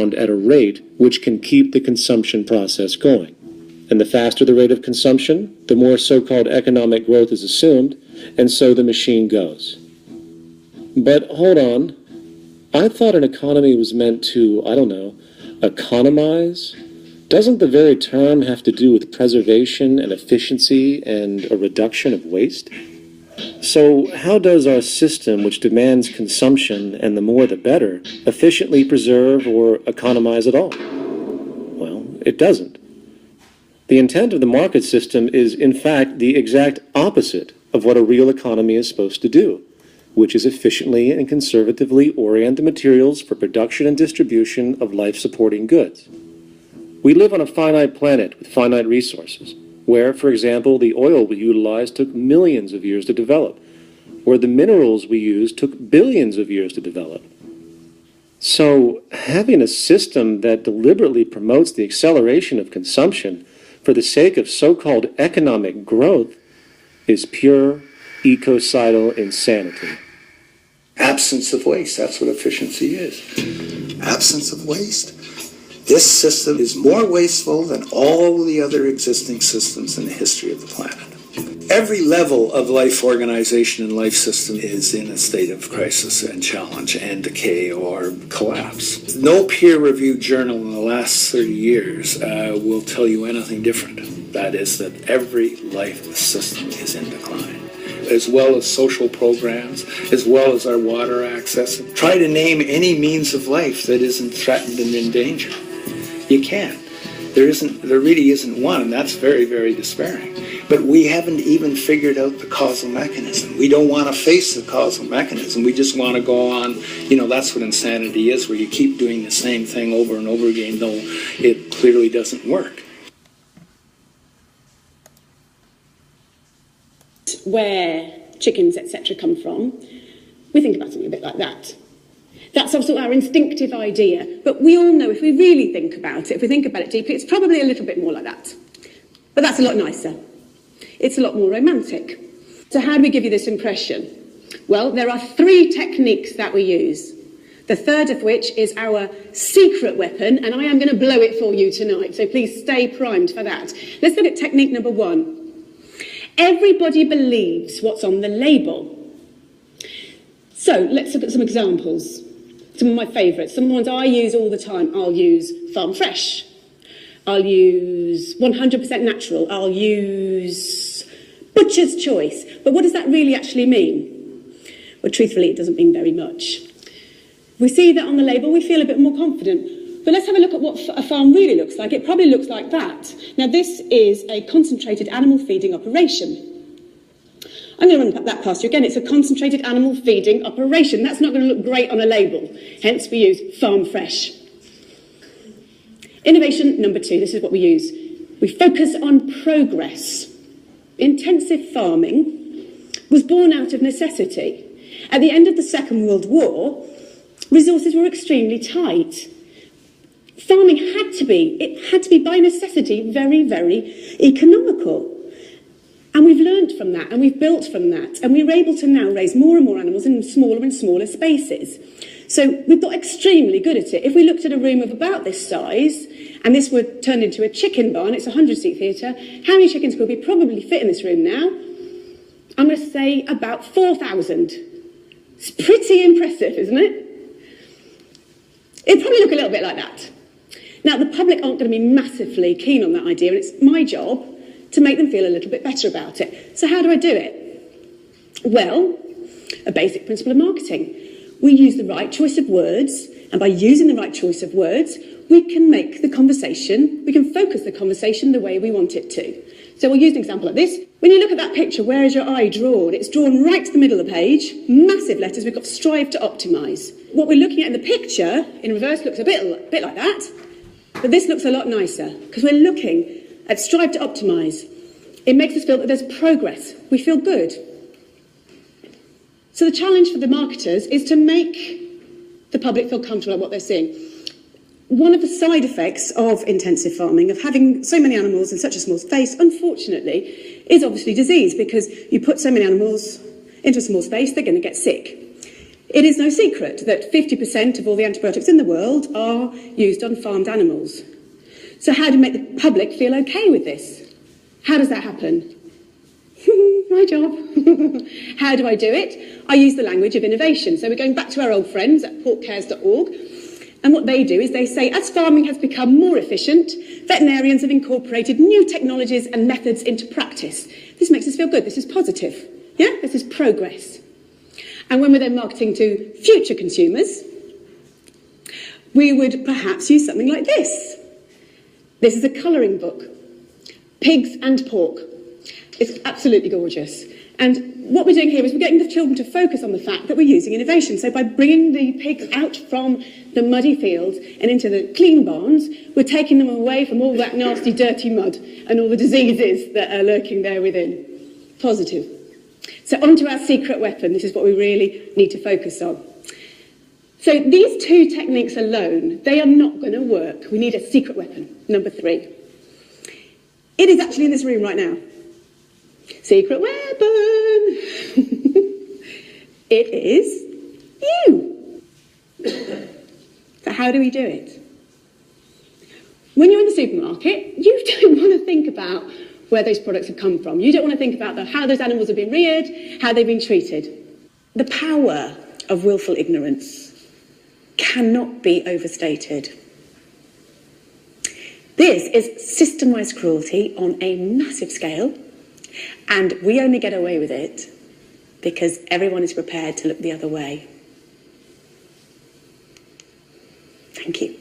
compound at a rate which can keep the consumption process going. And the faster the rate of consumption, the more so-called economic growth is assumed, and so the machine goes. But hold on, I thought an economy was meant to, I don't know, economize? Doesn't the very term have to do with preservation and efficiency and a reduction of waste? So how does our system, which demands consumption and the more the better, efficiently preserve or economize at all? Well, it doesn't. The intent of the market system is, in fact, the exact opposite of what a real economy is supposed to do, which is efficiently and conservatively orient the materials for production and distribution of life-supporting goods. We live on a finite planet with finite resources, where, for example, the oil we utilize took millions of years to develop, where the minerals we use took billions of years to develop. So, having a system that deliberately promotes the acceleration of consumption for the sake of so-called economic growth is pure ecocidal insanity. Absence of waste, that's what efficiency is. Absence of waste. This system is more wasteful than all the other existing systems in the history of the planet. Every level of life organization and life system is in a state of crisis and challenge and decay or collapse. No peer-reviewed journal in the last 30 years will tell you anything different. That is that every life system is in decline, as well as social programs, as well as our water access. Try to name any means of life that isn't threatened and in danger. You can't. There really isn't one, and that's very, very despairing. But we haven't even figured out the causal mechanism. We don't want to face the causal mechanism. We just want to go on, that's what insanity is, where you keep doing the same thing over and over again, though it clearly doesn't work. Where chickens, etc., come from, we think about something a bit like that. That's also our instinctive idea. But we all know if we really think about it, if we think about it deeply, it's probably a little bit more like that. But that's a lot nicer. It's a lot more romantic. So how do we give you this impression? Well, there are 3 techniques that we use. The third of which is our secret weapon, and I am going to blow it for you tonight. So please stay primed for that. Let's look at technique number 1. Everybody believes what's on the label. So let's look at some examples. Some of my favourites, some of the ones I use all the time. I'll use farm fresh. I'll use 100% natural. I'll use butcher's choice. But what does that really actually mean? Well, truthfully, it doesn't mean very much. If we see that on the label, we feel a bit more confident. But let's have a look at what a farm really looks like. It probably looks like that. Now, this is a concentrated animal feeding operation. I'm going to run that past you again. It's a concentrated animal feeding operation. That's not going to look great on a label. Hence, we use farm fresh. Innovation number 2. This is what we use. We focus on progress. Intensive farming was born out of necessity. At the end of the Second World War, resources were extremely tight. Farming had to be by necessity very, very economical. And we've learned from that, and we've built from that, and we're able to now raise more and more animals in smaller and smaller spaces. So we've got extremely good at it. If we looked at a room of about this size, and this were turned into a chicken barn, it's a 100-seat theatre, how many chickens could we probably fit in this room now? I'm going to say about 4,000. It's pretty impressive, isn't it? It'd probably look a little bit like that. Now, the public aren't going to be massively keen on that idea, and it's my job to make them feel a little bit better about it. So how do I do it? Well, a basic principle of marketing. We use the right choice of words, and by using the right choice of words, we can make the conversation, we can focus the conversation the way we want it to. So we'll use an example like this. When you look at that picture, where is your eye drawn? It's drawn right to the middle of the page, massive letters, we've got strive to optimise. What we're looking at in the picture, in reverse, looks a bit like that, but this looks a lot nicer, because we're looking at strive to optimise. It makes us feel that there's progress. We feel good. So the challenge for the marketers is to make the public feel comfortable at what they're seeing. One of the side effects of intensive farming, of having so many animals in such a small space, unfortunately, is obviously disease, because you put so many animals into a small space, they're going to get sick. It is no secret that 50% of all the antibiotics in the world are used on farmed animals. So how do we make the public feel okay with this? How does that happen? My job. How do I do it? I use the language of innovation. So we're going back to our old friends at porkcares.org. And what they do is they say, as farming has become more efficient, veterinarians have incorporated new technologies and methods into practice. This makes us feel good. This is positive. Yeah? This is progress. And when we're then marketing to future consumers, we would perhaps use something like this. This is a colouring book. Pigs and pork. It's absolutely gorgeous. And what we're doing here is we're getting the children to focus on the fact that we're using innovation. So by bringing the pigs out from the muddy fields and into the clean barns, we're taking them away from all that nasty, dirty mud and all the diseases that are lurking there within. Positive. So on to our secret weapon. This is what we really need to focus on. So these two techniques alone, they are not going to work. We need a secret weapon, number 3. It is actually in this room right now. Secret weapon! It is you. So how do we do it? When you're in the supermarket, you don't want to think about where those products have come from. You don't want to think about how those animals have been reared, how they've been treated. The power of willful ignorance cannot be overstated. This is systemized cruelty on a massive scale, and we only get away with it because everyone is prepared to look the other way. Thank you.